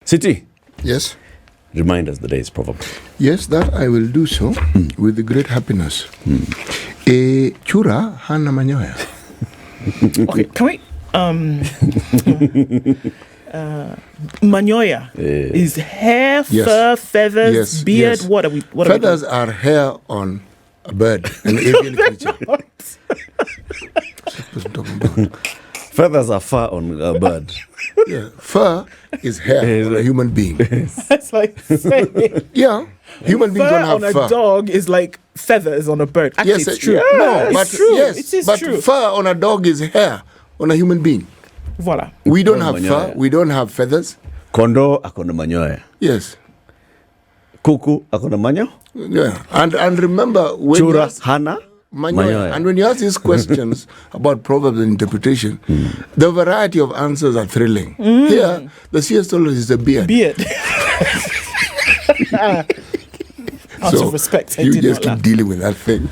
City. Yes. Remind us the day's proverb. Yes, that I will do so with great happiness. Chura hana manyoya. Okay, can we manyoya is hair, fur, feathers, beard. What are we? Feathers are hair on a bird, an avian creature. Feathers are fur on a bird. Yeah, fur is hair on a human being. That's like saying. Yeah, human beings don't have fur. fur. On a dog is like feathers on a bird. Actually, Yes, it's true. Yeah, no, but true. yes, It is but true. fur on a dog is hair on a human being. Voila. We don't have fur. We don't have feathers. Kondo akona manyoya. Yes. Kuku akona manyo. Yeah, and remember when Chura hana manyoya. And when you ask these questions about proverbs and interpretation, the variety of answers are thrilling. Here, the CS told us is a beard. Beard. Out of respect, I you did just not keep dealing with that thing.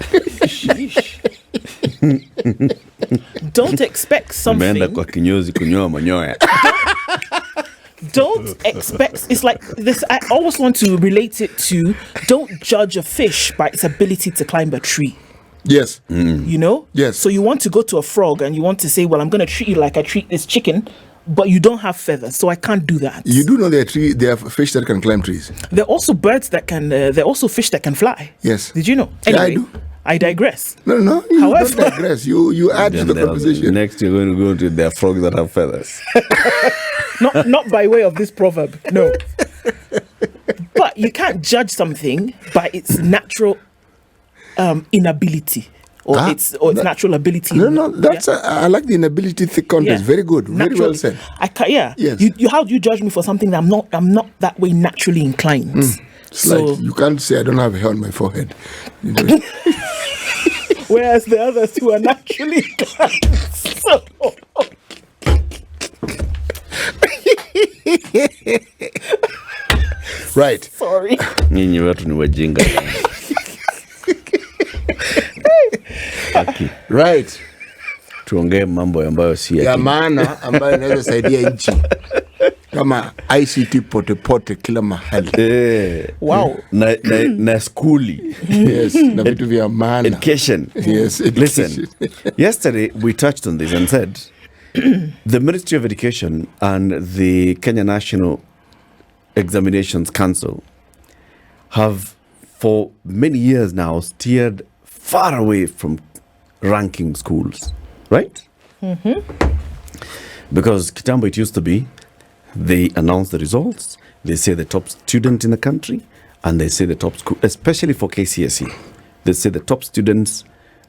Don't expect something. Umeenda kwa kinyozi kunyoa manyoya. Don't expect. It's like this. I always want to relate it to. Don't judge a fish by its ability to climb a tree. Yes. You know. Yes. So you want to go to a frog and you want to say, "Well, I'm going to treat you like I treat this chicken," but you don't have feathers, so I can't do that. You do know there are fish that can climb trees. There are also birds that can. There are also fish that can fly. Yes. Did you know? Yeah, Anyway, I do. I digress. No, you However- don't digress. You add to the conversation. Next, you're going to go to their frogs that have feathers. Not by way of this proverb, no. But you can't judge something by its natural inability or its natural ability. No, that's I like the inability thick context. Very good. Very well said. Yes. You how do you judge me for something that I'm not that way naturally inclined? So you can't say I don't have hair on my forehead. You know. Whereas the others who are naturally inclined. So, Right. sorry. Nyinyi watu ni wajinga. Okay. Right. Tuongee mambo ambayo si Ya maana ambayo inaweza saidia nchi. Kama ICT pote kila mahali. Wow. Na skuli. Yes, na vitu vya maana. Education. Yes, Listen, yesterday we touched on this and said the Ministry of Education and the Kenya National Examinations Council have for many years now steered far away from ranking schools, right? Because Kitambo, it used to be they announce the results, they say the top student in the country, and they say the top school, especially for KCSE. They say the top students,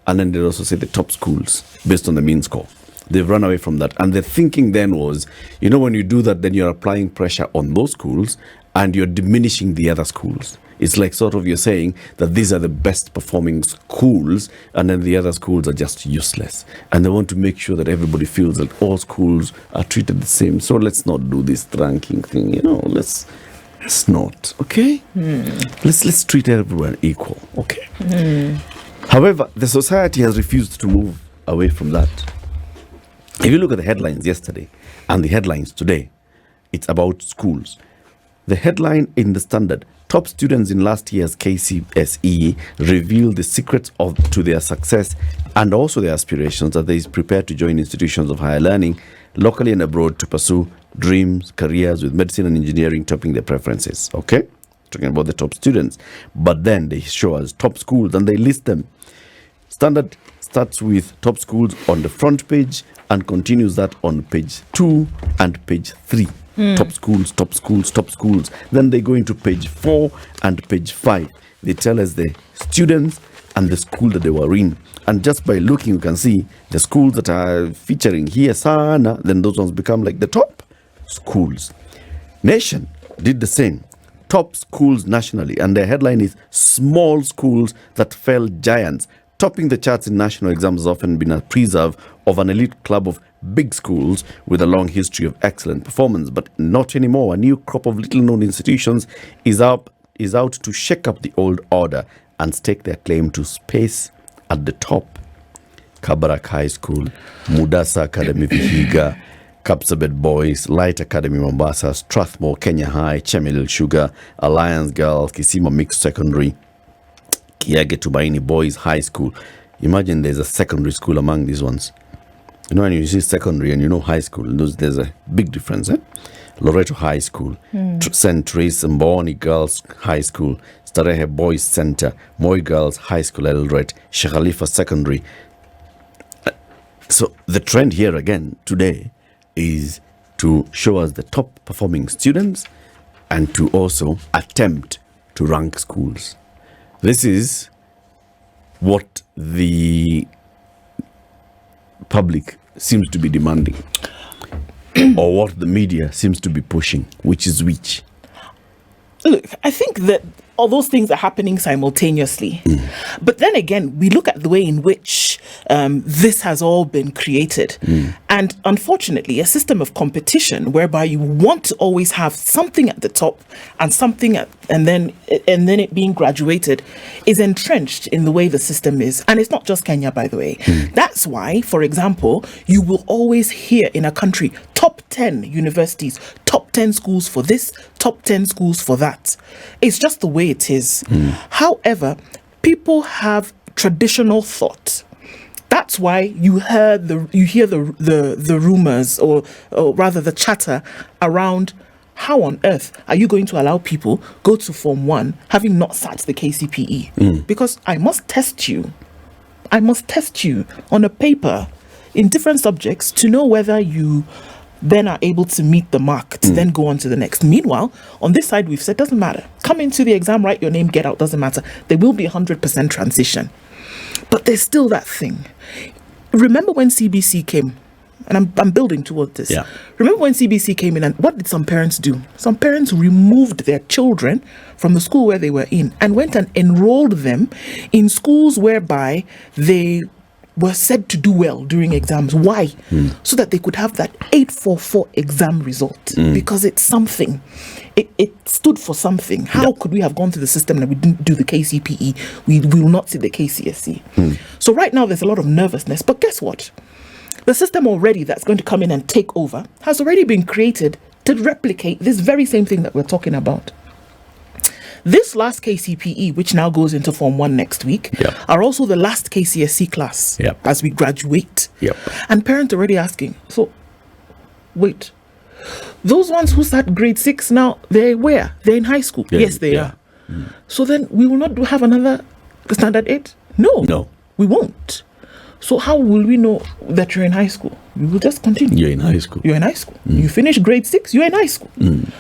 and then they also say the top schools based on the mean score. They've run away from that. And the thinking then was, when you do that, then you're applying pressure on those schools and you're diminishing the other schools. It's like sort of you're saying that these are the best performing schools and then the other schools are just useless. And they want to make sure that everybody feels that all schools are treated the same. So let's not do this ranking thing, let's not, okay? Let's treat everyone equal, okay? However, the society has refused to move away from that. If you look at the headlines yesterday and the headlines today, it's about schools. The headline in the Standard, top students in last year's KCSE reveal the secrets to their success and also their aspirations that they is prepared to join institutions of higher learning locally and abroad to pursue dreams, careers with medicine and engineering topping their preferences. Okay? Talking about the top students. But then they show us top schools and they list them. Standard starts with top schools on the front page and continues that on page 2 and page 3. Top schools, top schools, top schools. Then they go into page 4 and page 5. They tell us the students and the school that they were in. And just by looking, you can see the schools that are featuring here, sana, then those ones become like the top schools. Nation did the same. Top schools nationally. And their headline is small schools that fell giants. Topping the charts in national exams has often been a preserve of an elite club of big schools with a long history of excellent performance, but not anymore. A new crop of little-known institutions is out to shake up the old order and stake their claim to space at the top. Kabarak High School, Mudasa Academy Vihiga, Kapsabet Boys, Light Academy Mombasa, Strathmore, Kenya High, Chemelil Sugar, Alliance Girls, Kisima Mixed Secondary, Kiage Tumaini Boys High School. Imagine there's a secondary school among these ones. You know, when you see secondary and you know high school, there's a big difference. Loreto High School, St. Teresa Mboni Girls High School, Starehe Boys Center, Moi Girls High School, Eldoret, Sheikh Khalifa Secondary. So the trend here again today is to show us the top performing students and to also attempt to rank schools. This is what the public seems to be demanding or what the media seems to be pushing. Which is which? Look, I think that all those things are happening simultaneously. But then again, we look at the way in which this has all been created. And unfortunately, a system of competition whereby you want to always have something at the top and something and then it being graduated is entrenched in the way the system is. And it's not just Kenya, by the way. That's why, for example, you will always hear in a country top 10 universities, top 10 schools for this, top 10 schools for that. It's just the way it is. However, people have traditional thought. That's why you hear the rumors or rather the chatter around how on earth are you going to allow people go to Form 1 having not sat the KCPE? Because I must test you. I must test you on a paper in different subjects to know whether you then are able to meet the mark to then go on to the next. Meanwhile, on this side, we've said, doesn't matter. Come into the exam, write your name, get out, doesn't matter. There will be 100% transition. But there's still that thing. Remember when CBC came? And I'm building towards this. Yeah. Remember when CBC came in and what did some parents do? Some parents removed their children from the school where they were in and went and enrolled them in schools whereby they were said to do well during exams. Why? So that they could have that 844 exam result. Because it's something. It stood for something. How could we have gone through the system and we didn't do the KCPE? We will not see the KCSC. So right now there's a lot of nervousness. But guess what? The system already that's going to come in and take over has already been created to replicate this very same thing that we're talking about. This last KCPE, which now goes into Form 1 next week, are also the last KCSC class as we graduate. And parents are already asking, so, wait, those ones who start grade 6 now, they're where? They're in high school. Yes, they are. So then we will not have another standard 8? No, we won't. So how will we know that you're in high school? We will just continue. You're in high school. You're in high school. You finish grade 6, you're in high school.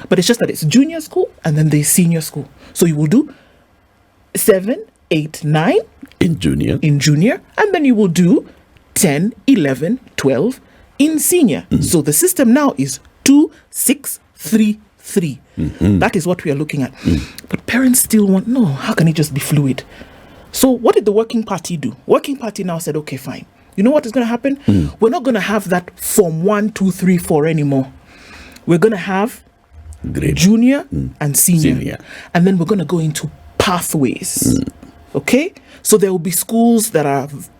But it's just that it's junior school and then there's senior school. So you will do 7, 8, 9 in junior, and then you will do 10, 11, 12 in senior. So the system now is 2, 6, 3, 3. That is what we are looking at. But parents still want, no, how can it just be fluid? So what did the Working Party do? Working Party now said, okay, fine. You know what is going to happen? We're not going to have that Form 1, 2, 3, 4 anymore. We're going to have grade junior and senior. And then we're going to go into pathways. Okay? So there will be schools that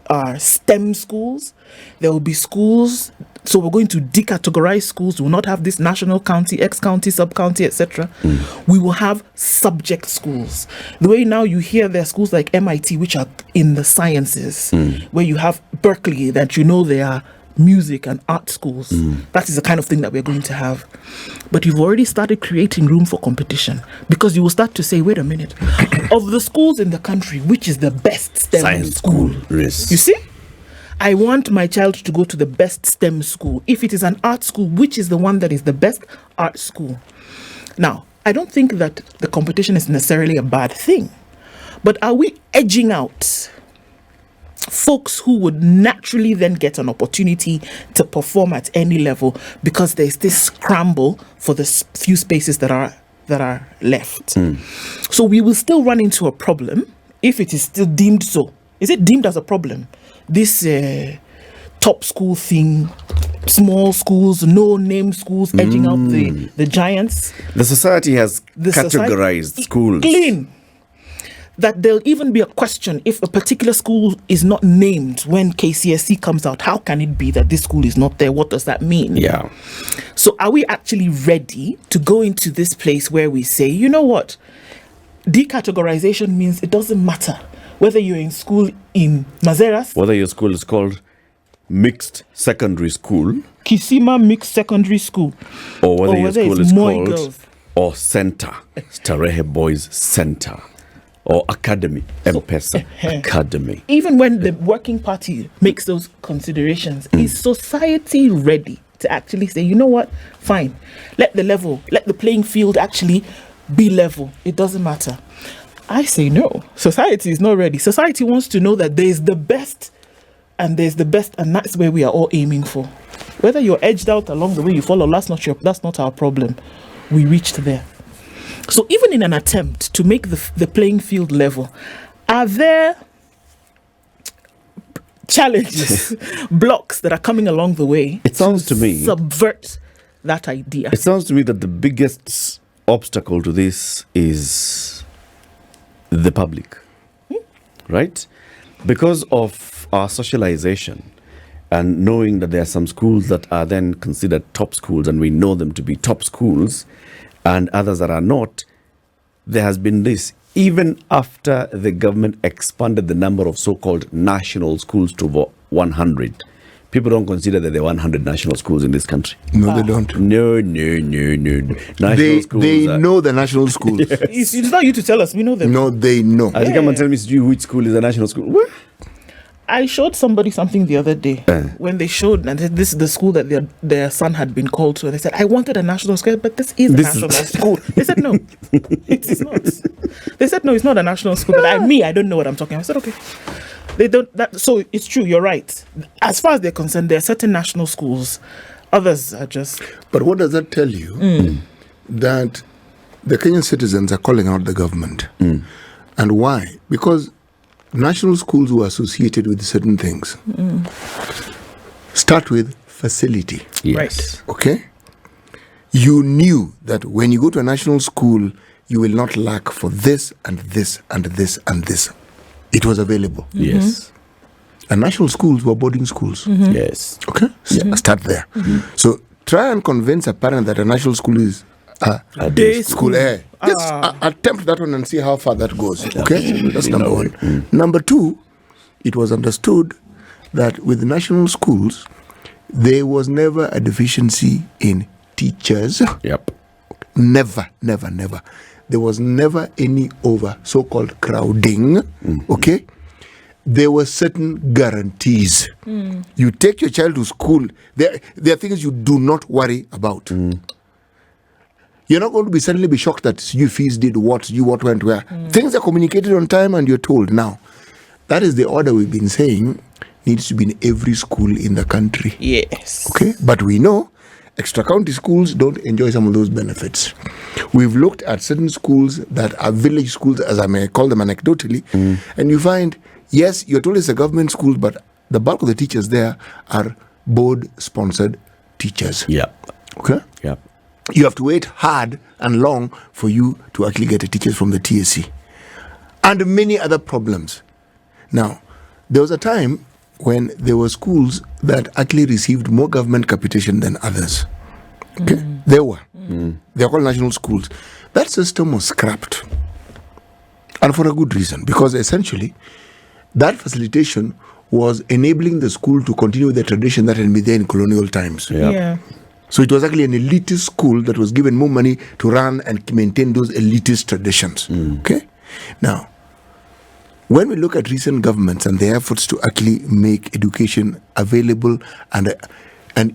are STEM schools. There will be schools. So we're going to decategorize schools. We will not have this national county, ex-county, sub-county, etc. We will have subject schools. The way now you hear there are schools like MIT, which are in the sciences, where you have Berkeley, that you know they are music and art schools. That is the kind of thing that we're going to have. But you've already started creating room for competition because you will start to say, wait a minute, of the schools in the country, which is the best STEM science school? Yes. You see? I want my child to go to the best STEM school. If it is an art school, which is the one that is the best art school? Now, I don't think that the competition is necessarily a bad thing. But are we edging out folks who would naturally then get an opportunity to perform at any level because there's this scramble for the few spaces that are left? So we will still run into a problem if it is still deemed so. Is it deemed as a problem? This top school thing, small schools, no-name schools edging out the giants. The society has categorized schools. Clean. that there'll even be a question if a particular school is not named when KCSC comes out. How can it be that this school is not there? What does that mean? Yeah. So are we actually ready to go into this place where we say, you know what? Decategorization means it doesn't matter whether you're in school in Mazeras, Whether your school is called mixed secondary school, Kisima Mixed Secondary School, or whether your whether school it's is Moi called Girls. or Center, Starehe Boys Center, or Academy, M-Pesa Academy. Even when the working party makes those considerations, is society ready to actually say, you know what, fine, let the playing field actually be level. It doesn't matter. I say no. Society is not ready. Society wants to know that there's the best, and that's where we are all aiming for. Whether you're edged out along the way you follow, that's not our problem. We reached there. So even in an attempt to make the playing field level, are there challenges, blocks that are coming along the way? It sounds to me subvert that idea. It sounds to me that the biggest obstacle to this is the public, right? Because of our socialization and knowing that there are some schools that are then considered top schools and we know them to be top schools and others that are not, there has been this, even after the government expanded the number of so-called national schools to over 100. People don't consider that there are 100 national schools in this country. No, they don't. No. National schools. They know the national schools. It's not you to tell us. We know them. No, they know. As you come and tell me, which school is a national school? What? I showed somebody something the other day when they showed, and this is the school that their son had been called to. And they said, I wanted a national school, but this is a national school. They said, no, it is not. They said, no, it's not a national school. But I don't know what I'm talking about. I said, okay. They don't. So it's true, you're right. As far as they're concerned, there are certain national schools. Others are just... But what does that tell you? That the Kenyan citizens are calling out the government. And why? Because national schools were associated with certain things. Start with facility. Yes. Right. Okay? You knew that when you go to a national school, you will not lack for this and this and this and this. It was available. Yes. And national schools were boarding schools. Yes. Okay? Start there. So try and convince a parent that a national school is A Day school. school. Just attempt that one and see how far that goes. Okay? That's number one. Number two, it was understood that with national schools, there was never a deficiency in teachers. Yep. Never. There was never any over so-called crowding. Okay? There were certain guarantees. You take your child to school, there are things you do not worry about. You're not going to suddenly be shocked that you fees did what went where. Things are communicated on time and you're told. Now, that is the order we've been saying needs to be in every school in the country. Yes. Okay? But we know extra-county schools don't enjoy some of those benefits. We've looked at certain schools that are village schools, as I may call them anecdotally, and you find, yes, you're told it's a government school, but the bulk of the teachers there are board-sponsored teachers. Yep. Okay? Yep. You have to wait hard and long for you to actually get a teachers from the TSC. And many other problems. Now, there was a time when there were schools that actually received more government capitation than others. Okay? There were. They are called national schools. That system was scrapped. And for a good reason. Because essentially, that facilitation was enabling the school to continue the tradition that had been there in colonial times. Yep. Yeah. So it was actually an elitist school that was given more money to run and maintain those elitist traditions. Okay? Now, when we look at recent governments and their efforts to actually make education available and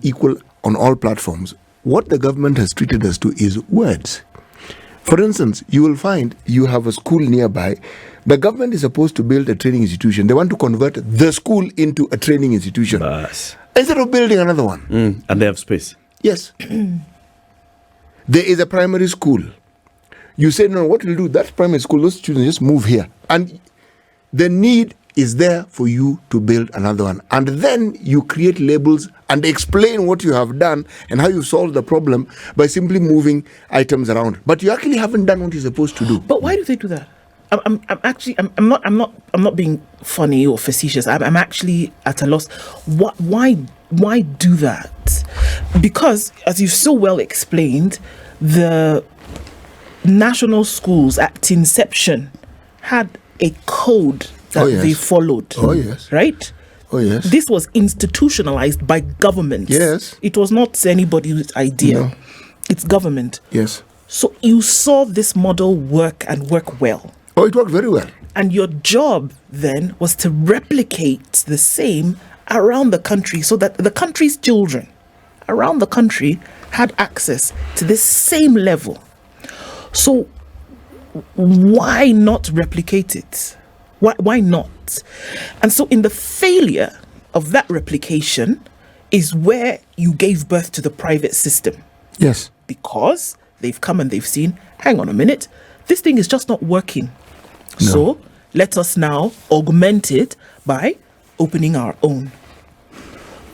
equal on all platforms, what the government has treated us to is words. For instance, you will find you have a school nearby. The government is supposed to build a training institution. They want to convert the school into a training institution. Bas. Instead of building another one. And they have space. Yes. There is a primary school. You say, no, what will do? That primary school, those children just move here. And the need is there for you to build another one. And then you create labels and explain what you have done and how you solved the problem by simply moving items around. But you actually haven't done what you're supposed to do. But why do they do that? I'm not being funny or facetious. I'm actually at a loss. Why do that? Because, as you've so well explained, the national schools at inception had a code that they followed. Oh, yes. Right? Oh, yes. This was institutionalized by government. Yes. It was not anybody's idea. No. It's government. Yes. So you saw this model work and work well. Oh, it worked very well. And your job then was to replicate the same around the country so that the country's children around the country had access to this same level. So why not replicate it? Why not? And so in the failure of that replication is where you gave birth to the private system. Yes. Because they've come and they've seen, hang on a minute, this thing is just not working. No. So let us now augment it by opening our own.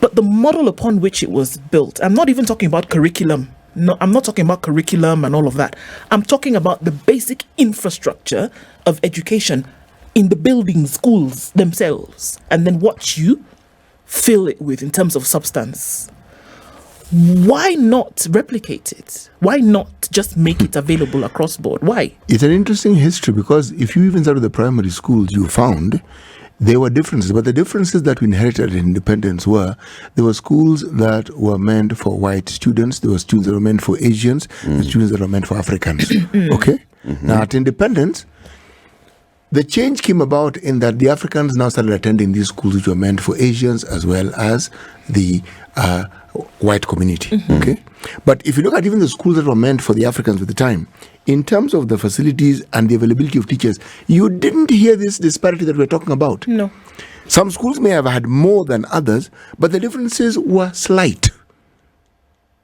But the model upon which it was built, I'm not even talking about curriculum. No, I'm not talking about curriculum and all of that. I'm talking about the basic infrastructure of education in the buildings, schools themselves, and then what you fill it with in terms of substance. Why not replicate it? Why not just make it available across board? Why? It's an interesting history because if you even start with the primary schools, you found there were differences. But the differences that we inherited in independence were there were schools that were meant for white students, there were students that were meant for Asians, there were students that were meant for Africans. Okay? Now at independence, the change came about in that the Africans now started attending these schools which were meant for Asians as well as the white community. Okay, but if you look at even the schools that were meant for the Africans at the time, in terms of the facilities and the availability of teachers, you didn't hear this disparity that we're talking about. No. Some schools may have had more than others, but the differences were slight.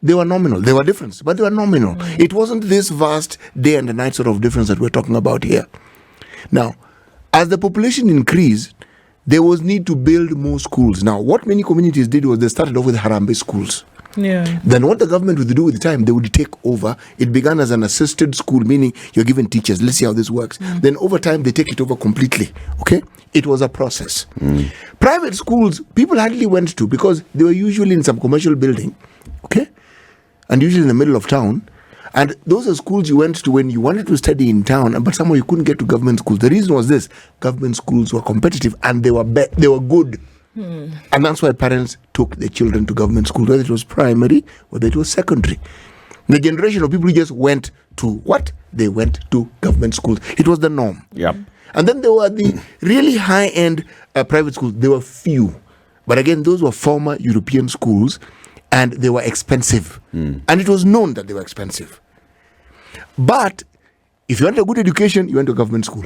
They were nominal. They were different, but they were nominal. It wasn't this vast day and the night sort of difference that we're talking about here. Now, as the population increased, there was need to build more schools. Now, what many communities did was they started off with Harambee schools. Yeah. Then what the government would do with the time, they would take over. It began as an assisted school, meaning you're given teachers. Let's see how this works. Then over time, they take it over completely. Okay? It was a process. Private schools, people hardly went to because they were usually in some commercial building. Okay? And usually in the middle of town. And those are schools you went to when you wanted to study in town, but somehow you couldn't get to government schools. The reason was this: government schools were competitive and they were good. And that's why parents took their children to government schools, whether it was primary, whether it was secondary. The generation of people who just went to what? They went to government schools. It was the norm. Yep. And then there were the really high-end private schools. There were few. But again, those were former European schools and they were expensive. And it was known that they were expensive. But if you want a good education, you went to a government school.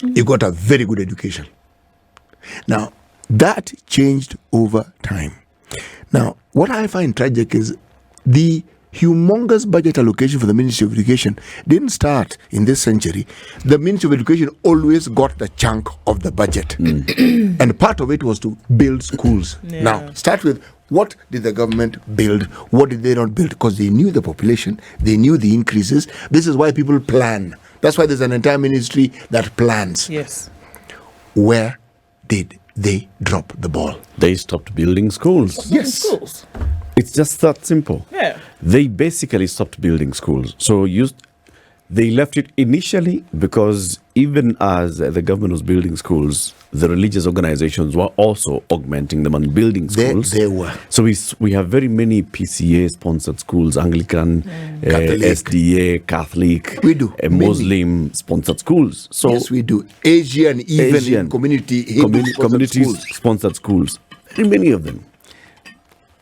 You got a very good education. Now, that changed over time. Now, what I find tragic is the humongous budget allocation for the Ministry of Education didn't start in this century. The Ministry of Education always got the chunk of the budget. And part of it was to build schools. Yeah. Now, start with what did the government build? What did they not build? Because they knew the population, they knew the increases. This is why people plan. That's why there's an entire ministry that plans. Yes. Where did they drop the ball? They stopped building schools. Yes. Schools. It's just that simple. Yeah. They basically stopped building schools. So they left it initially because even as the government was building schools, the religious organizations were also augmenting them and building schools. They were. So we have very many PCA-sponsored schools, Anglican, Catholic. SDA, Catholic, We do. Muslim-sponsored schools. So Yes, we do. Asian, even in community-sponsored schools. Very many of them.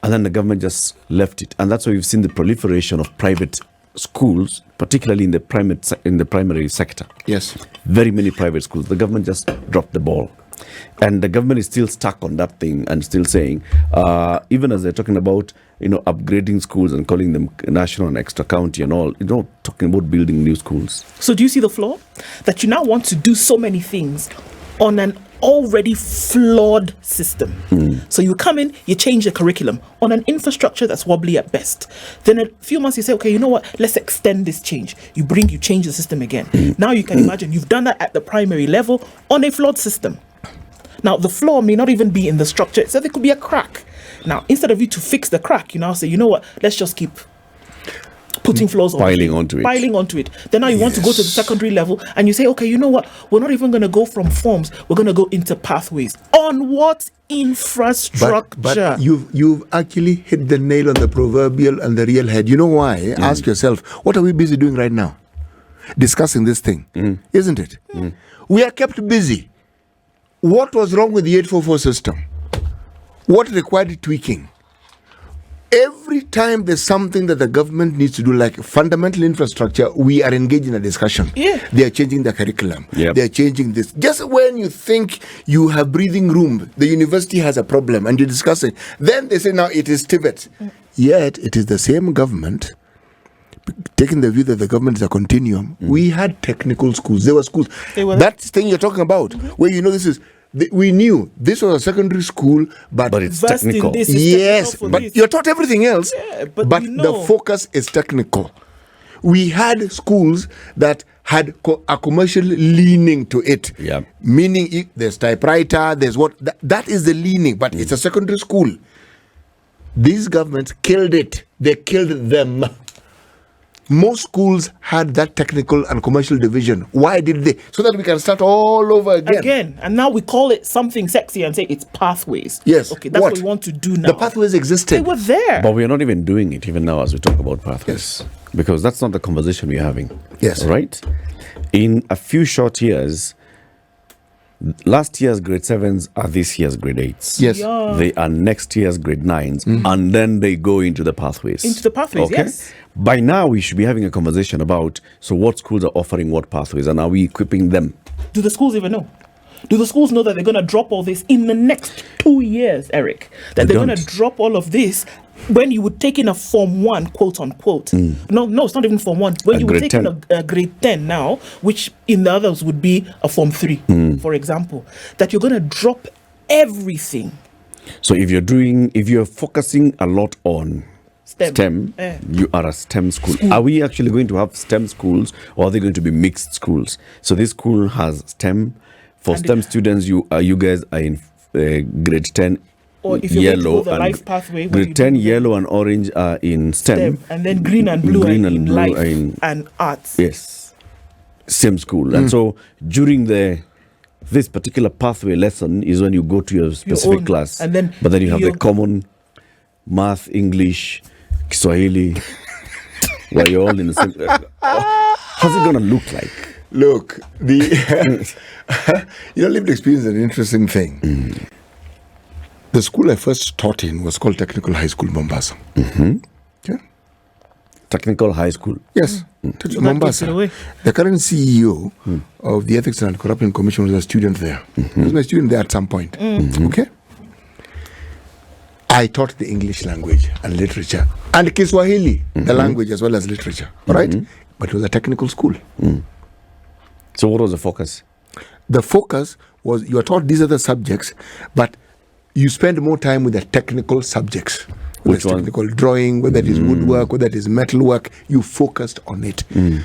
And then the government just left it. And that's why we've seen the proliferation of private schools, particularly in the primary sector. Yes. Very many private schools. The government just dropped the ball. And the government is still stuck on that thing and still saying, even as they're talking about, upgrading schools and calling them national and extra county and all, talking about building new schools. So do you see the flaw? That you now want to do so many things on an already flawed system. So you come in, you change the curriculum on an infrastructure that's wobbly at best. Then a few months you say, okay, you know what, let's extend this change. You change the system again. Now you can imagine you've done that at the primary level on a flawed system. Now the flaw may not even be in the structure, so there could be a crack. Now instead of you to fix the crack, you now say, you know what, let's just keep putting flaws piling onto it. Then now you want to go to the secondary level and you say, okay, you know what, we're not even going to go from forms, we're going to go into pathways. On what infrastructure? But you've actually hit the nail on the proverbial and the real head. You know why? Ask yourself, what are we busy doing right now? Discussing this thing, isn't it? We are kept busy. What was wrong with the 844 system? What required tweaking? Every time there's something that the government needs to do, like fundamental infrastructure, we are engaged in a discussion. They are changing the curriculum. They are changing this. Just when you think you have breathing room, the university has a problem and you're discussing, then they say now it is Tibet. Yet it is the same government, taking the view that the government is a continuum. We had technical schools. There were schools. That thing you're talking about, where you know this is, we knew this was a secondary school, but it's technical. Yes, but you're taught everything else. But the focus is technical. We had schools that had a commercial leaning to it. Meaning there's typewriter, there's what, that is the leaning, but it's a secondary school. These governments killed it. They killed them. Most schools had that technical and commercial division. Why did they? So that we can start all over again. And now we call it something sexy and say it's pathways. Yes. Okay, that's what we want to do now. The pathways existed. They were there. But we are not even doing it even now as we talk about pathways. Because that's not the conversation we're having. Yes. Right? In a few short years, last year's grade 7s are this year's grade 8s. Yes. They are next year's grade 9s. And then they go into the pathways. Yes. By now, we should be having a conversation about, so what schools are offering what pathways and are we equipping them? Do the schools even know? Do the schools know that they're going to drop all this in the next 2 years, Eric? That they're going to drop all of this when you would take in a Form 1, quote unquote. No, it's not even Form 1. When you would take in a grade 10 now, which in the others would be a Form 3, for example, that you're going to drop everything. So if you're focusing a lot on STEM, you are a STEM school. Are we actually going to have STEM schools, or are they going to be mixed schools? So this school has STEM. For STEM students, you guys are in grade 10 or if you're yellow, going to go the life pathway, grade 10 yellow and orange are in STEM. And then green and blue are in life and arts. Yes, same school. And so during this particular pathway lesson is when you go to your specific class. And then but then you have the common math, English, Kiswahili, where you're all in the same. How's it going to look like? Look, lived experience is an interesting thing. The school I first taught in was called Technical High School, Ombaso. Technical High School. Yes, Ombaso. The current CEO of the Ethics and Corruption Commission was a student there. He was my student there at some point. Okay. I taught the English language and literature and Kiswahili, the language as well as literature. All right, but it was a technical school. So what was the focus? The focus was you are taught these other subjects, but you spend more time with the technical subjects. Which one? Technical drawing, whether it is woodwork, whether it is metalwork, you focused on it.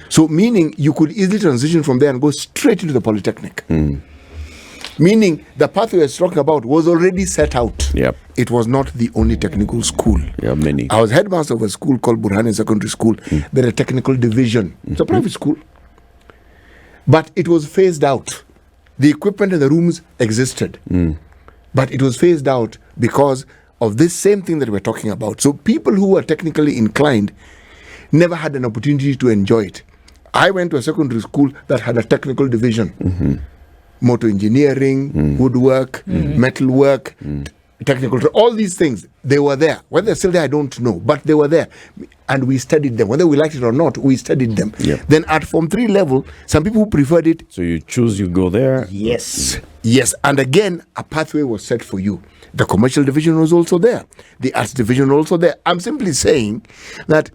So meaning you could easily transition from there and go straight into the Polytechnic. Meaning the pathway I was talking about was already set out. It was not the only technical school. Many. I was headmaster of a school called Burhani Secondary School. They had a technical division. It's a private school. But it was phased out. The equipment in the rooms existed. But it was phased out because of this same thing that we're talking about. So people who were technically inclined never had an opportunity to enjoy it. I went to a secondary school that had a technical division. Motor engineering, woodwork, metalwork, technical, all these things, they were there. Whether they're still there, I don't know, but they were there. And we studied them. Whether we liked it or not, we studied them. Then at Form 3 level, some people who preferred it. So you choose, you go there? Yes. And again, a pathway was set for you. The commercial division was also there. The arts division was also there. I'm simply saying that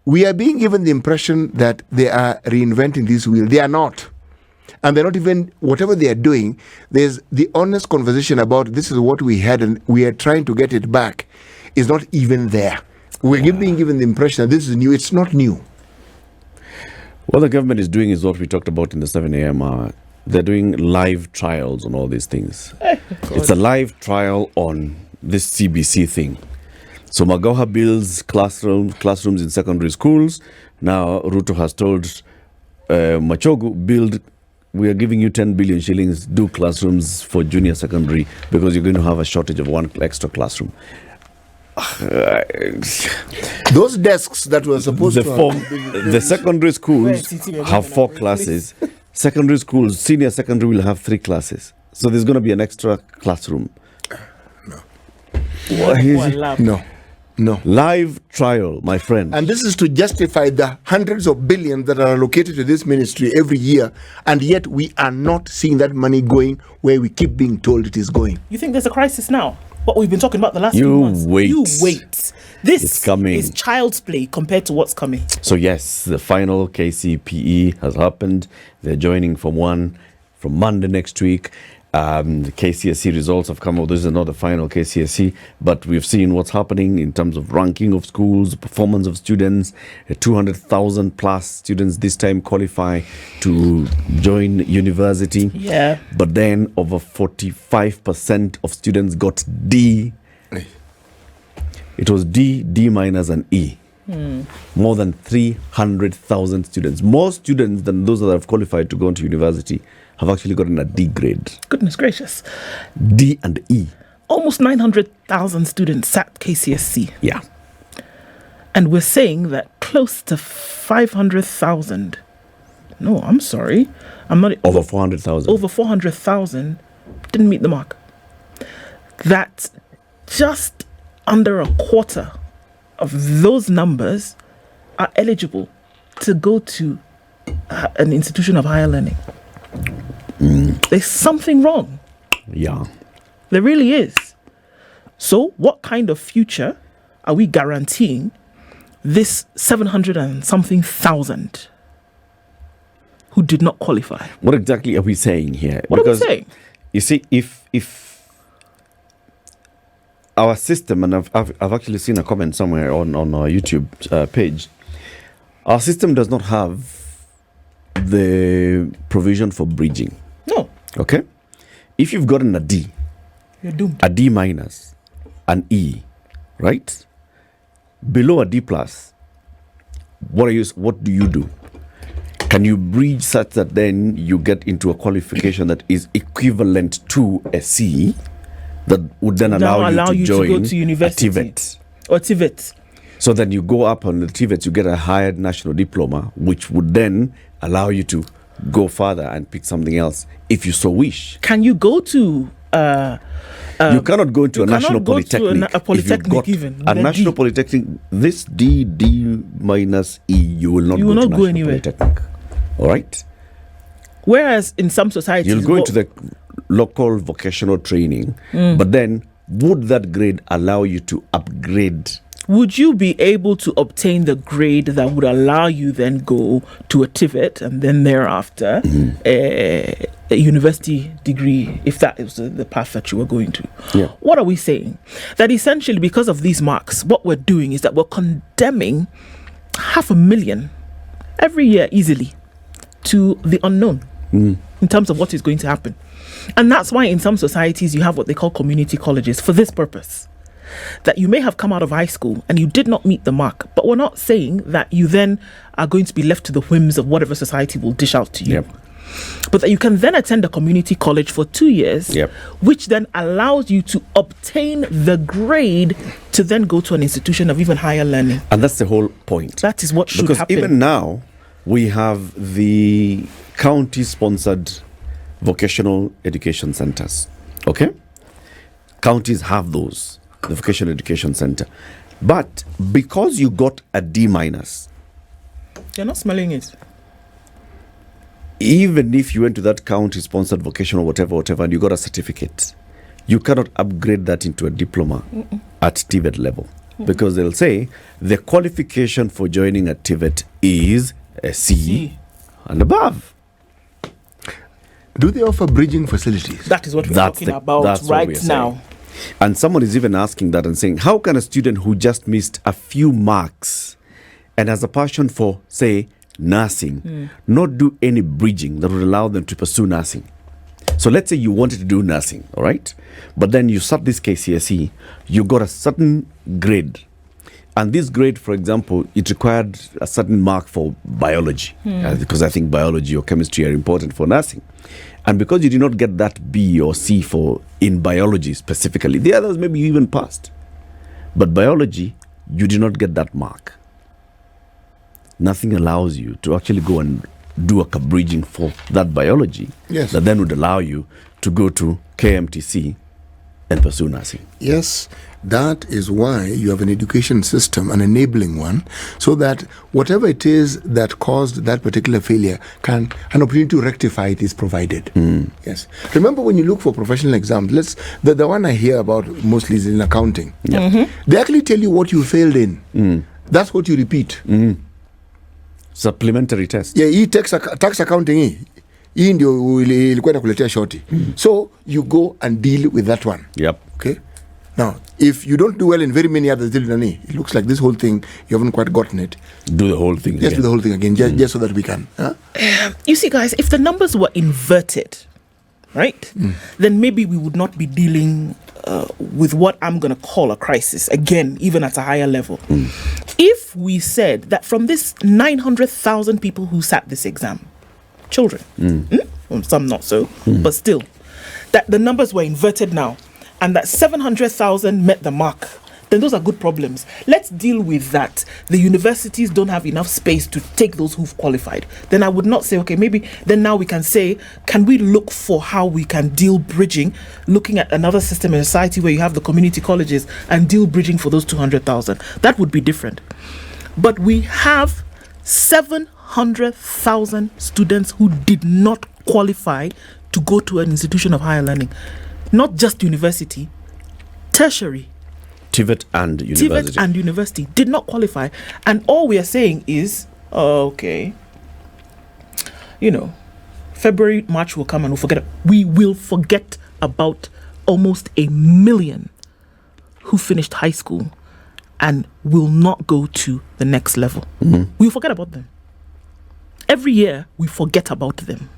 we are being given the impression that they are reinventing this wheel. They are not. And they're not even, whatever they are doing, there's the honest conversation about this is what we had and we are trying to get it back is not even there. We're being given the impression that this is new. It's not new. What the government is doing is what we talked about in the 7 a.m. hour. They're doing live trials on all these things. It's a live trial on this CBC thing. So Magoha builds classrooms in secondary schools. Now Ruto has told Machogu, we are giving you 10 billion shillings, do classrooms for junior secondary because you're going to have a shortage of one extra classroom. Those desks that were supposed the secondary schools have 4 classes. Secondary schools, senior secondary will have 3 classes. So there's going to be an extra classroom. No. Live trial, my friend. And this is to justify the hundreds of billions that are allocated to this ministry every year, and yet we are not seeing that money going where we keep being told it is going. You think there's a crisis now? What we've been talking about the last few months? You wait. This is child's play compared to what's coming. So yes, the final KCPE has happened. They're joining from Monday next week. The KCSC results have come out. This is not the final KCSC, but we've seen what's happening in terms of ranking of schools, performance of students. 200,000 plus students this time qualify to join university. Yeah. But then over 45% of students got D. It was D minus, and E. More than 300,000 students. More students than those that have qualified to go into university have actually gotten a D grade. Goodness gracious. D and E. Almost 900,000 students sat KCSC. Yeah. And we're saying that close to 500,000. No, I'm sorry. I'm not. Over 400,000. Over 400,000 didn't meet the mark. That's just under a quarter of those numbers are eligible to go to an institution of higher learning. There's something wrong. Yeah. There really is. So what kind of future are we guaranteeing this 700 and something thousand who did not qualify? What exactly are we saying here? What are we saying? You see, if our system, and I've actually seen a comment somewhere on our YouTube page, our system does not have the provision for bridging. No. Okay? If you've gotten a D, you're doomed. A D minus, an E, right? Below a D plus, what do you do? Can you bridge such that then you get into a qualification that is equivalent to a C that would then allow you to join to go to university a TVET? Or TVET. So then you go up on the TVET, you get a higher national diploma, which would then allow you to go further and pick something else if you so wish. Can you go to you cannot go into a national polytechnic. A polytechnic national polytechnic, this D minus E, you will not go anywhere. Polytechnic. All right. Whereas in some societies, you'll go into the local vocational training, but then would that grade allow you to upgrade? Would you be able to obtain the grade that would allow you then go to a TVET and then thereafter a university degree, if that is the path that you were going to? Yeah. What are we saying? That essentially because of these marks, what we're doing is that we're condemning 500,000 every year easily to the unknown in terms of what is going to happen. And that's why in some societies you have what they call community colleges for this purpose. That you may have come out of high school and you did not meet the mark, but we're not saying that you then are going to be left to the whims of whatever society will dish out to you. Yep. But that you can then attend a community college for 2 years, which then allows you to obtain the grade to then go to an institution of even higher learning. And that's the whole point. That is what should happen. Because even now, we have the county-sponsored vocational education centers. Okay? Counties have those. The vocational education center, but because you got a D minus, you're not smelling it. Even if you went to that county sponsored vocational whatever, and you got a certificate, you cannot upgrade that into a diploma at TVET level, because they'll say the qualification for joining a TVET is a C and above. Do they offer bridging facilities? That is what we're That's talking the- about that's what right we're saying. now. And someone is even asking that and saying, how can a student who just missed a few marks and has a passion for, say, nursing, not do any bridging that would allow them to pursue nursing? So let's say you wanted to do nursing, all right? But then you sat this KCSE, you got a certain grade. And this grade, for example, it required a certain mark for biology, because I think biology or chemistry are important for nursing. And because you did not get that B or C for in biology specifically, the others maybe you even passed. But biology, you did not get that mark. Nothing allows you to actually go and do a bridging for that biology. Yes. That then would allow you to go to KMTC and pursue nursing. Yes, that is why you have an education system, an enabling one, so that whatever it is that caused that particular failure, an opportunity to rectify it is provided. Yes. Remember when you look for professional exams, the one I hear about mostly is in accounting. They actually tell you what you failed in. That's what you repeat. Supplementary test. Yeah, hii tax accounting hii ndio ilikuwa inakuletea shorty. So you go and deal with that one. Yep. Okay. Now, if you don't do well in very many others, it looks like this whole thing, you haven't quite gotten it. Do the whole thing Let's do the whole thing again, just so that we can. You see, guys, if the numbers were inverted, right, then maybe we would not be dealing with what I'm going to call a crisis, again, even at a higher level. If we said that from this 900,000 people who sat this exam, children, well, some not so, but still, that the numbers were inverted now, and that 700,000 met the mark, then those are good problems. Let's deal with that. The universities don't have enough space to take those who've qualified. Then I would not say, okay, maybe then now we can say, can we look for how we can deal bridging, looking at another system in society where you have the community colleges and deal bridging for those 200,000. That would be different. But we have 700,000 students who did not qualify to go to an institution of higher learning. Not just university, tertiary. TVET and university. TVET and university did not qualify. And all we are saying is, okay, February, March will come and we will forget about almost 1 million who finished high school and will not go to the next level. We'll forget about them. Every year, we forget about them.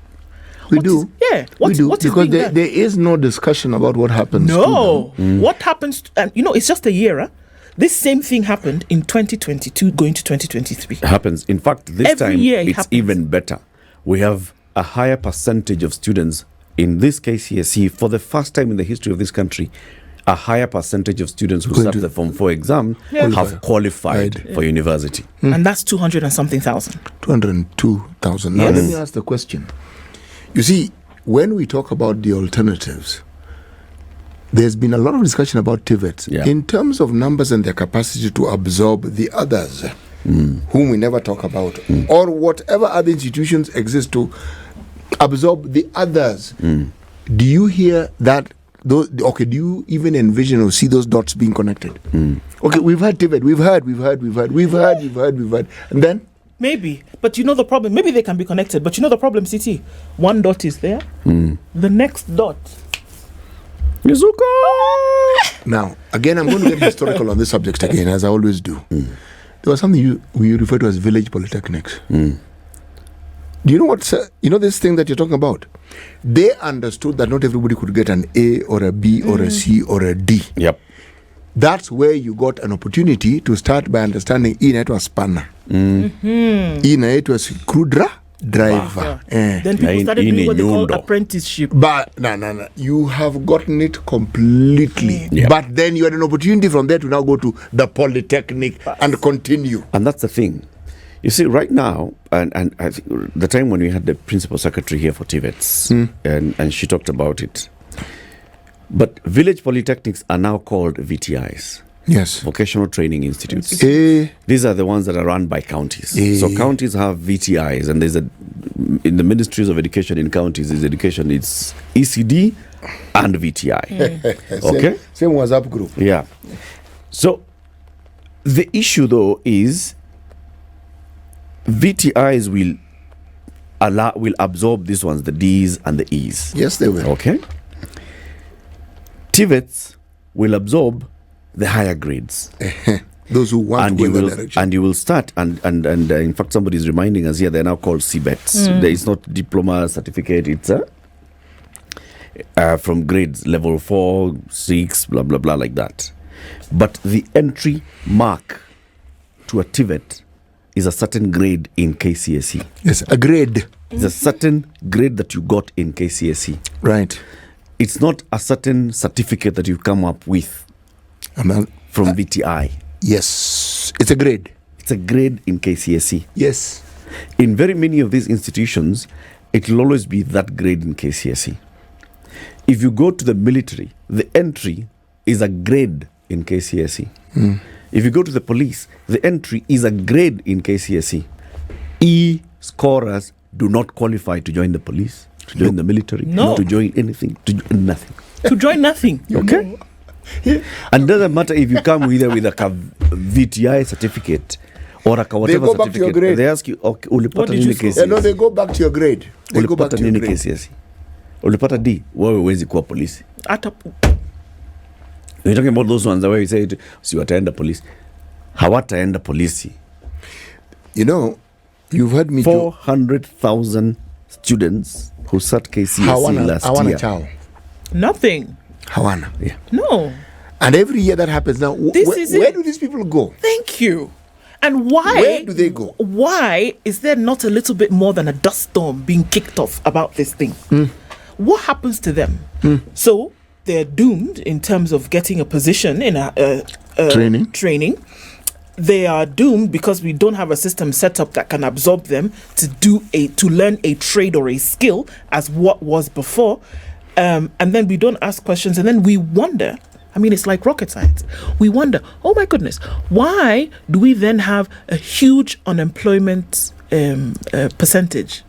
We do. What is because being there done? is no discussion about what happens. No. What happens? And it's just a year. This same thing happened in 2022 going to 2023. It happens. In fact, this Every time year it it's happens. even better. We have a higher percentage of students in this KCSE for the first time in the history of this country. A higher percentage of students who Going sat to the Form 4 exam Yeah. have qualified for university. And that's 200 and something thousand. 202,000. Now, Yes. let me ask the question. You see, when we talk about the alternatives, there's been a lot of discussion about TVETs in terms of numbers and their capacity to absorb the others, whom we never talk about, or whatever other institutions exist to absorb the others. Do you hear that? Do you even envision or see those dots being connected? Okay, we've heard TVET, we've heard, and then? Maybe. But the problem. Maybe they can be connected. But the problem, CT. One dot is there. The next dot. Mizuko! Now, again, I'm going to get historical on this subject again, as I always do. There was something we refer to as village polytechnics. Do you know what? This thing that you're talking about? They understood that not everybody could get an A or a B or a C or a D. Yep. That's where you got an opportunity to start by understanding inaitwa spanner. Inaitwa screwdriver. Then people started doing what they call apprenticeship. But no. You have gotten it completely. Yep. But then you had an opportunity from there to now go to the polytechnic and continue. And that's the thing. You see, right now, and I think the time when we had the principal secretary here for TVETs, and she talked about it. But village polytechnics are now called VTIs. Yes. Vocational Training Institutes. These are the ones that are run by counties. So counties have VTIs, and in the ministries of education in counties, it's ECD and VTI. Okay? Same WhatsApp group. Yeah. So the issue though is VTIs will will absorb these ones, the D's and the E's. Yes, they will. Okay. TVETs will absorb the higher grades. Those who want and to you go in will, that direction. and you will start, and in fact, somebody is reminding us here, they're now called CBETs. There is not diploma certificate, it's from grades level 4, 6, blah, blah, blah, like that. But the entry mark to a TVET is a certain grade in KCSE. Yes, a grade. It's a certain grade that you got in KCSE. Right. It's not a certain certificate that you come up with from VTI. Yes, it's a grade. It's a grade in KCSE. Yes. In very many of these institutions, it will always be that grade in KCSE. If you go to the military, the entry is a grade in KCSE. If you go to the police, the entry is a grade in KCSE. E scorers do not qualify to join the police, to join the military, to join anything, to join nothing. To join nothing. Okay? And doesn't matter if you come either with a VTI certificate or a whatever go back to your certificate. grade. They ask you, okay, ulipata did nini you score? KCSE? No, they go back to your grade. They go back Ulipata to your nini grade. KCSE? Ulipata D, wewe huwezi kuwa polisi. We're talking about those ones where we say, si wataenda polisi. Hawataenda polisi. You know, you've heard me 400,000 students who sat KCSE last year. Chao. Nothing. Hawana. Yeah. No. And every year that happens now, where do these people go? Thank you. And why? Where do they go? Why is there not a little bit more than a dust storm being kicked off about this thing? What happens to them? So they're doomed in terms of getting a position in a training. They are doomed because we don't have a system set up that can absorb them to learn a trade or a skill as what was before. And then we don't ask questions, and then we wonder. I mean, it's like rocket science. We wonder, oh my goodness, why do we then have a huge unemployment percentage?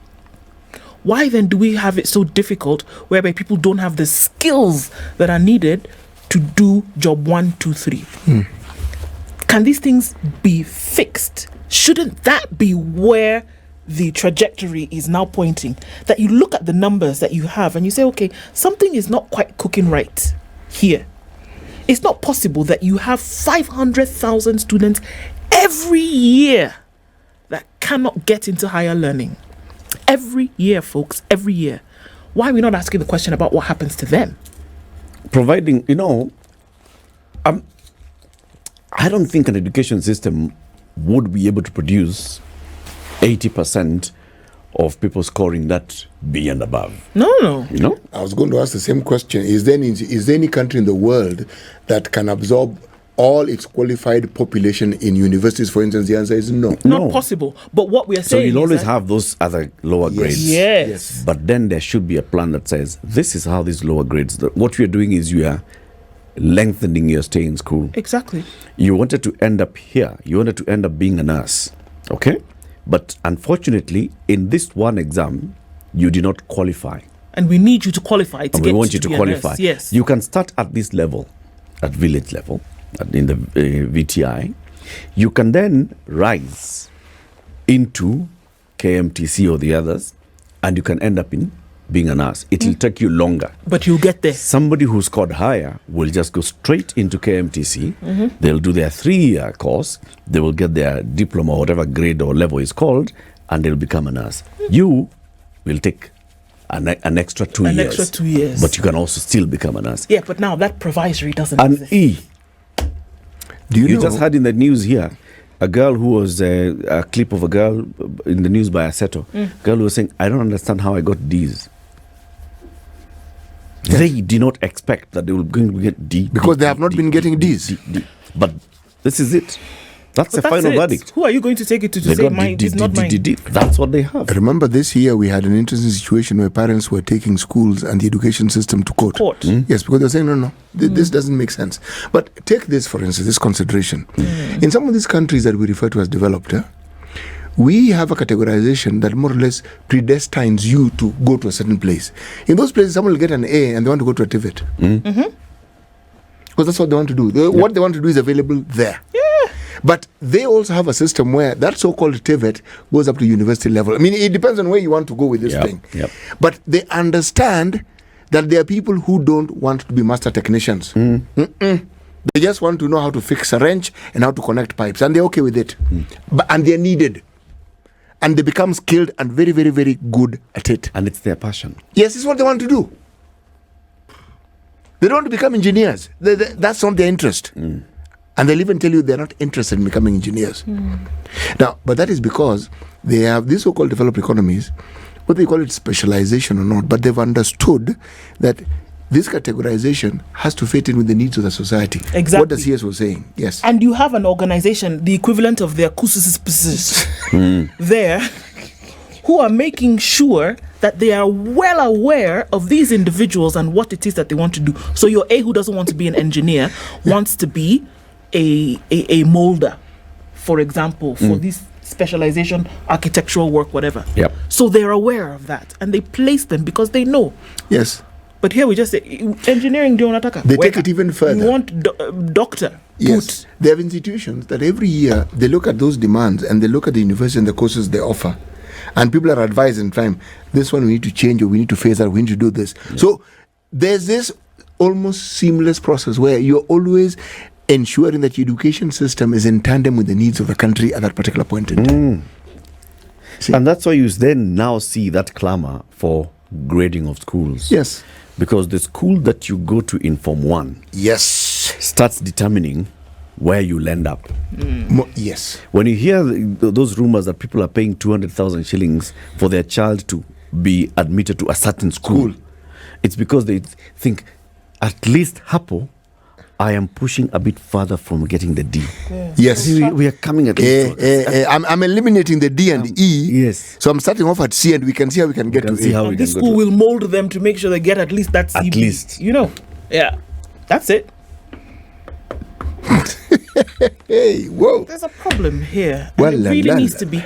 Why then do we have it so difficult whereby people don't have the skills that are needed to do job 1, 2, 3? Can these things be fixed? Shouldn't that be where the trajectory is now pointing? That you look at the numbers that you have and you say, okay, something is not quite cooking right here. It's not possible that you have 500,000 students every year that cannot get into higher learning. Every year, folks, every year. Why are we not asking the question about what happens to them? Providing, I don't think an education system would be able to produce 80% of people scoring that B and above. No. I was going to ask the same question. Is there any country in the world that can absorb all its qualified population in universities? For instance, the answer is no. Not possible. But what we are So saying you'll is always that have those other lower grades. Yes. But then there should be a plan that says, this is how these lower grades, what we are doing is you are lengthening your stay in school. Exactly. You wanted to end up here. You wanted to end up being a nurse. Okay? But unfortunately, in this one exam, you did not qualify. And we need you to qualify to And get we want you to be a qualify. nurse. Yes. You can start at this level, at village level, in the VTI. You can then rise into KMTC or the others, and you can end up in being a nurse. It will take you longer. But you'll get there. Somebody who scored higher will just go straight into KMTC. They'll do their 3-year course. They will get their diploma, whatever grade or level is called, and they'll become a nurse. You will take an extra 2 years. An extra 2 years. But you can also still become a nurse. Yeah, but now that provisory doesn't An exist. E. Do you know? just heard in the news here, a girl who was a clip of a girl in the news by Aseto. Girl who was saying, I don't understand how I got D's. Yes. They did not expect that they were going to get D. Because they have not been getting D's. But this is it. That's the final verdict. Who are you going to take it to They say got mine is not mine? That's what they have. Remember this year we had an interesting situation where parents were taking schools and the education system to court. Yes, because they're saying, no, this doesn't make sense. But take this, for instance, this consideration. In some of these countries that we refer to as developed, we have a categorization that more or less predestines you to go to a certain place. In those places, someone will get an A and they want to go to a TVET. Because that's what they want to do. What they want to do is available there. But they also have a system where that so-called TVET goes up to university level. I mean, it depends on where you want to go with this thing. Yep. But they understand that there are people who don't want to be master technicians. They just want to know how to fix a wrench and how to connect pipes, and they're okay with it. And they're needed. And they become skilled and very, very, very good at it. And it's their passion. Yes, it's what they want to do. They don't want to become engineers. That's not their interest. And they'll even tell you they're not interested in becoming engineers. Now, but that is because they have these so-called developed economies, whether they call it specialization or not, but they've understood that this categorization has to fit in with the needs of the society. Exactly. What the CS was saying, yes. And you have an organization, the equivalent of their KCSC there, who are making sure that they are well aware of these individuals and what it is that they want to do. So your A, who doesn't want to be an engineer, wants to be a molder, for example, for this specialization, architectural work, whatever. Yep. So they're aware of that, and they place them because they know. Yes. But here we just say, engineering, do you want to They take it even further. You want doctor. Yes. They have institutions that every year they look at those demands and they look at the university and the courses they offer. And people are advised in time, this one we need to change, or we need to phase out, we need to do this. Yeah. So there's this almost seamless process where you're always ensuring that your education system is in tandem with the needs of the country at that particular point in time. And that's why you then now see that clamor for grading of schools. Yes. Because the school that you go to in Form 1 starts determining where you'll end up. Yes. When you hear those rumors that people are paying 200,000 shillings for their child to be admitted to a certain school, it's because they think, at least hapo, I am pushing a bit further from getting the D. Yes. We are coming at I'm eliminating the D and E. Yes. So I'm starting off at C, and we can see how we can get to A. And this school will mold them to make sure they get at least that CB. At least. You know. Yeah. That's it. Hey, whoa. There's a problem here. Well, and it really needs to be.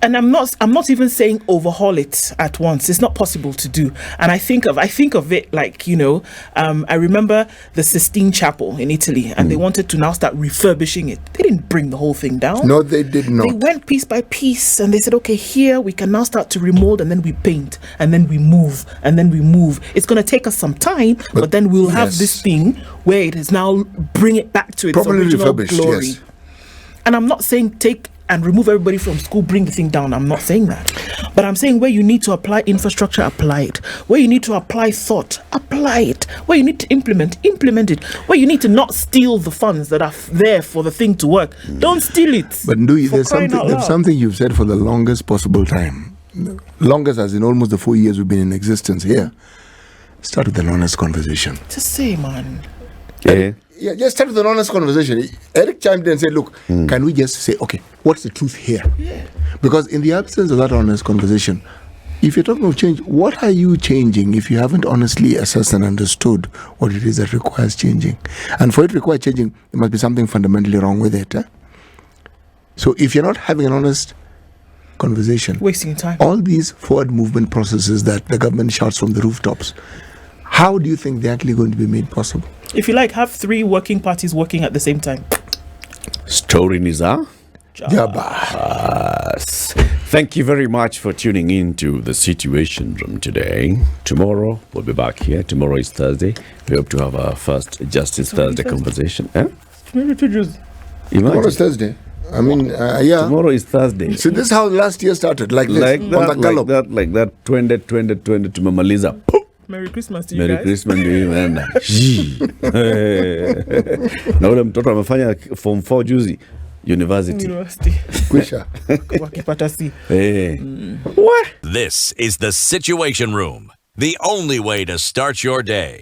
And I'm not even saying overhaul it at once. It's not possible to do. And I think of it like, I remember the Sistine Chapel in Italy, and they wanted to now start refurbishing it. They didn't bring the whole thing down. No, they did not. They went piece by piece, and they said, okay, here we can now start to remold, and then we paint, and then we move, and then we move. It's going to take us some time, but then we'll have this thing where it is now bring it back to its original glory. Yes. And I'm not saying take and remove everybody from school, bring the thing down. I'm not saying that. But I'm saying where you need to apply infrastructure, apply it. Where you need to apply thought, apply it. Where you need to implement it. Where you need to not steal the funds that are there for the thing to work. Don't steal it. But Ndui, there's something you've said for the longest possible time. Longest as in almost the 4 years we've been in existence here. Start with an honest conversation. Just say, man. Yeah, just start with an honest conversation. Eric chimed in and said, look, can we just say, okay, what's the truth here? Yeah. Because in the absence of that honest conversation, if you're talking of change, what are you changing if you haven't honestly assessed and understood what it is that requires changing? And for it to require changing, there must be something fundamentally wrong with it. So if you're not having an honest conversation, wasting time, all these forward movement processes that the government shouts from the rooftops, how do you think they're actually going to be made possible? If you like, have 3 working parties working at the same time. Story Niza. Jabas. Thank you very much for tuning in to the Situation Room today. Tomorrow we'll be back here. Tomorrow is Thursday. We hope to have our first Justice Thursday conversation. Tomorrow is Thursday. I mean, yeah. Tomorrow is Thursday. So this is how last year started, like this. Like that, 20 tumemaliza. Merry Christmas to you Merry guys. Christmas to you, man. Na ule mtoto amefanya form 4 juzi university. Kwisha. Wakipata C. What? This is the Situation Room, the only way to start your day.